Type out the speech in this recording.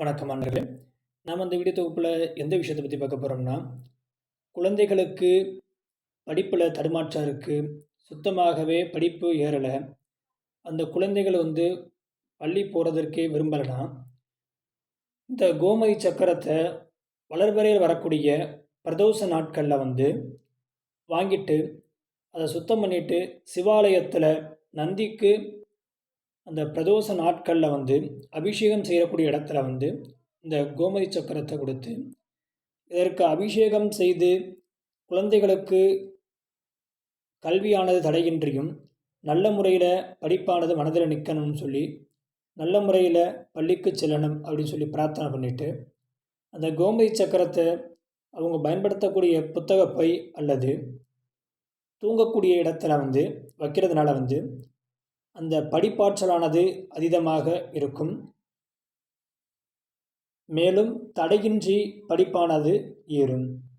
வணக்கம் அன்பர்களே. நாம் இந்த வீடியோ தொகுப்பில் எந்த விஷயத்தை பற்றி பார்க்க போகிறோம்னா, குழந்தைகளுக்கு படிப்பில் தடுமாற்றம் இருக்குது, சுத்தமாகவே படிப்பு ஏறலை, அந்த குழந்தைகள் பள்ளி போகிறதற்கே விரும்பலைனா, இந்த கோமதி சக்கரத்தை வளர்வரையில் வரக்கூடிய பிரதோஷ நாட்களில் வாங்கிட்டு அதை சுத்தம் பண்ணிவிட்டு சிவாலயத்தில் நந்திக்கு அந்த பிரதோஷ நாட்களில் அபிஷேகம் செய்யக்கூடிய இடத்துல இந்த கோமதி சக்கரத்தை கொடுத்து இதற்கு அபிஷேகம் செய்து குழந்தைகளுக்கு கல்வியானது தடையின்றியும் நல்ல முறையில் படிப்பானது மனதில் நிற்கணும்னு சொல்லி நல்ல முறையில் பள்ளிக்கு செல்லணும் அப்படின்னு சொல்லி பிரார்த்தனை பண்ணிவிட்டு அந்த கோமதி சக்கரத்தை அவங்க பயன்படுத்தக்கூடிய புத்தகப்பை அல்லது தூங்கக்கூடிய இடத்துல வைக்கிறதுனால அந்த படிப்பாற்றலானது அதீதமாக இருக்கும். மேலும் தடையின்றி படிப்பானது ஏறும்.